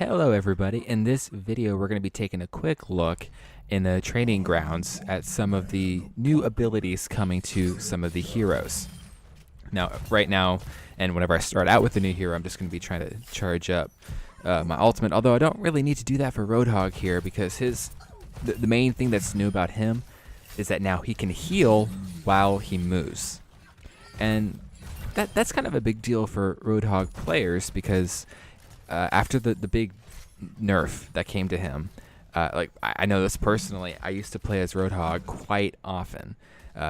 Hello everybody, in this video we're going to be taking a quick look in the training grounds at some of the new abilities coming to some of the heroes. Now, right now, and whenever I start out with a new hero, I'm just going to be trying to charge up my ultimate, although I don't really need to do that for Roadhog here because the main thing that's new about him is that now he can heal while he moves. And that's kind of a big deal for Roadhog players because after the big nerf that came to him, I know this personally, I used to play as Roadhog quite often.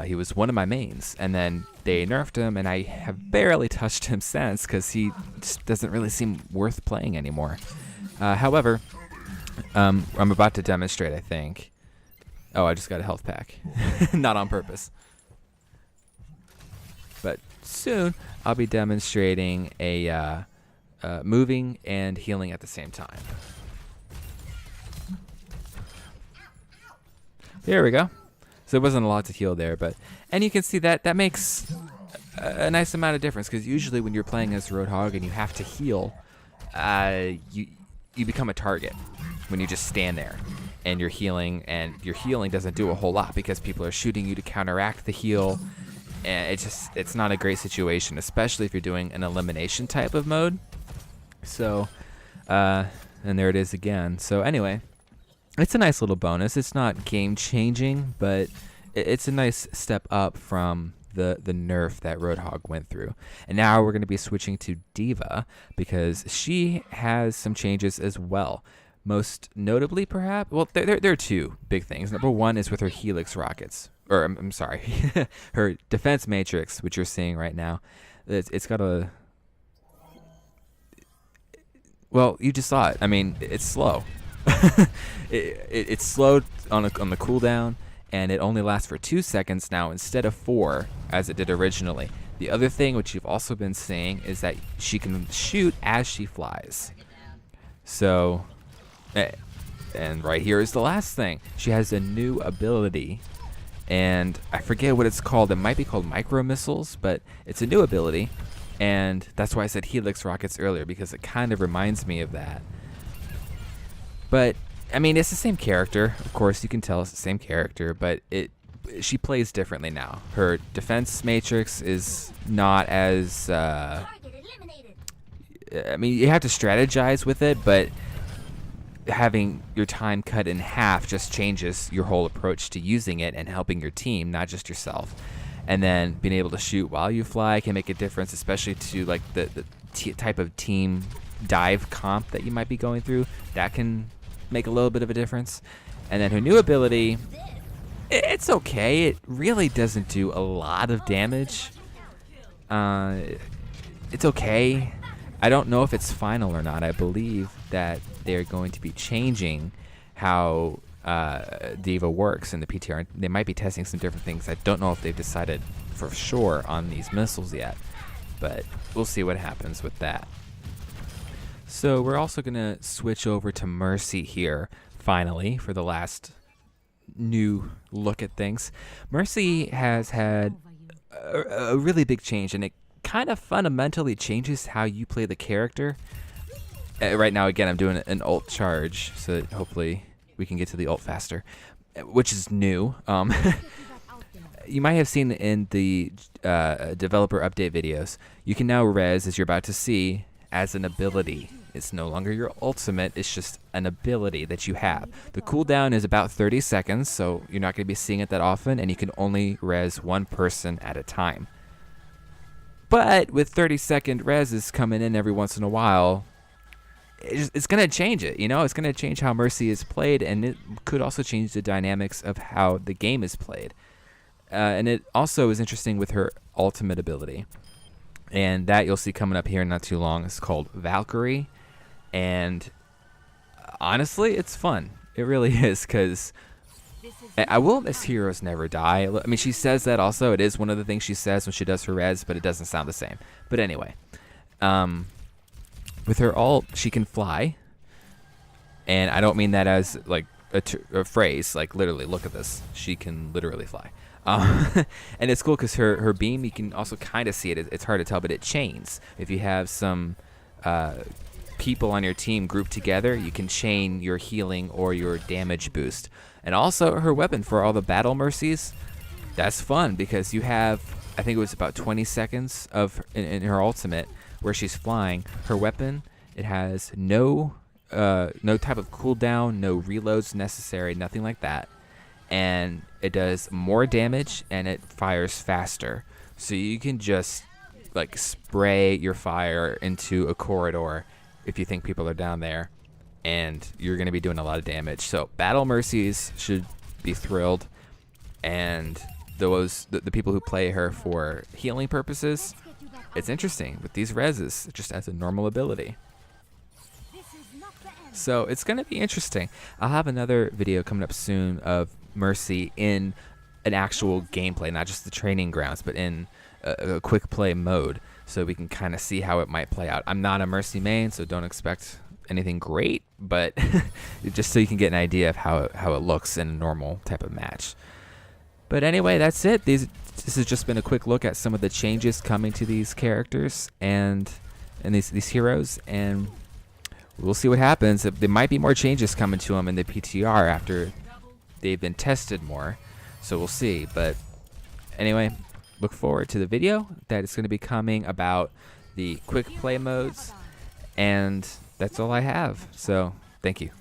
He was one of my mains, and then they nerfed him, and I have barely touched him since because he just doesn't really seem worth playing anymore. However, I'm about to demonstrate, I think. Oh, I just got a health pack. Not on purpose. But soon, I'll be demonstrating a moving and healing at the same time. There we go. So there wasn't a lot to heal there, and you can see that makes a nice amount of difference because usually when you're playing as Roadhog and you have to heal, you become a target when you just stand there and you're healing, and your healing doesn't do a whole lot because people are shooting you to counteract the heal, and it's not a great situation, especially if you're doing an elimination type of mode. So, and there it is again. So anyway, it's a nice little bonus. It's not game changing, but it's a nice step up from the nerf that Roadhog went through. And now we're going to be switching to Deva because she has some changes as well. Most notably, perhaps, well, there are two big things. Number one is with her Helix rockets, or I'm sorry, her defense matrix, which you're seeing right now. It's got a, well, you just saw it. I mean, it's slow. It's slowed on the cooldown, and it only lasts for 2 seconds now instead of 4 as it did originally. The other thing which you've also been seeing is that she can shoot as she flies. So, and right here is the last thing. She has a new ability, and I forget what it's called. It might be called micro missiles, but it's a new ability, and that's why I said Helix rockets earlier because it kind of reminds me of that. But I mean, it's the same character. Of course, you can tell it's the same character, but she plays differently now. Her defense matrix is not as I mean, you have to strategize with it, but having your time cut in half just changes your whole approach to using it and helping your team, not just yourself. And then being able to shoot while you fly can make a difference, especially to like the type of team dive comp that you might be going through. That can make a little bit of a difference. And then her new ability, it's okay. It really doesn't do a lot of damage. It's okay. I don't know if it's final or not. I believe that they're going to be changing how Deva works in the PTR. They might be testing some different things. I don't know if they've decided for sure on these missiles yet, but we'll see what happens with that. So we're also going to switch over to Mercy here, finally, for the last new look at things. Mercy has had a really big change, and it kind of fundamentally changes how you play the character. Right now, again, I'm doing an ult charge, so that hopefully we can get to the ult faster, which is new. You might have seen in the developer update videos, you can now res, as you're about to see, as an ability. It's no longer your ultimate, it's just an ability that you have. The cooldown is about 30 seconds, so you're not going to be seeing it that often, and you can only res one person at a time. But with 30-second reses coming in every once in a while, it's going to change it, you know? It's going to change how Mercy is played, and it could also change the dynamics of how the game is played. And it also is interesting with her ultimate ability. And that you'll see coming up here in not too long. It's called Valkyrie. And honestly, it's fun. It really is, because I will miss Heroes Never Die. I mean, she says that also. It is one of the things she says when she does her res, but it doesn't sound the same. But anyway, with her ult, she can fly. And I don't mean that as like a phrase. Like, literally, look at this. She can literally fly. And it's cool because her beam, you can also kind of see it. It's hard to tell, but it chains. If you have some people on your team group together, you can chain your healing or your damage boost. And also her weapon for all the battle mercies, that's fun because you have, I think it was about 20 seconds of in her ultimate where she's flying. Her weapon, it has no type of cooldown, no reloads necessary, nothing like that. And it does more damage and it fires faster. So you can just like spray your fire into a corridor if you think people are down there, and you're going to be doing a lot of damage. So battle mercies should be thrilled, and the people who play her for healing purposes, it's interesting with these reses just as a normal ability. So it's going to be interesting. I'll have another video coming up soon of Mercy in an actual gameplay, not just the training grounds, but in a quick play mode, so we can kind of see how it might play out. I'm not a Mercy main, so don't expect anything great, but just so you can get an idea of how it looks in a normal type of match. But anyway, that's it. This has just been a quick look at some of the changes coming to these characters and these heroes, and we'll see what happens. There might be more changes coming to them in the PTR after they've been tested more, so we'll see. But anyway, look forward to the video that is going to be coming about the quick play modes, and that's all I have. So thank you.